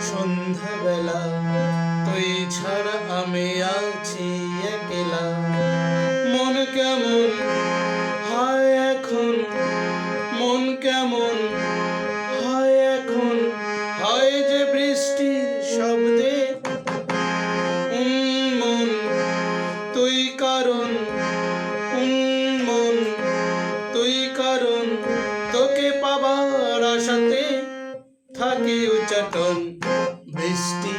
সন্ধ্যাবেলা তুই ছাড়া আমি আছি একলা। মন কেমন হয় এখন, মন কেমন হয় এখন, হয় যে বৃষ্টির শব্দে। মন তুই কারণ, মন তুই কারণ, তোকে পাবার আশাতে থাকি উচ্চাটন। বৃষ্টি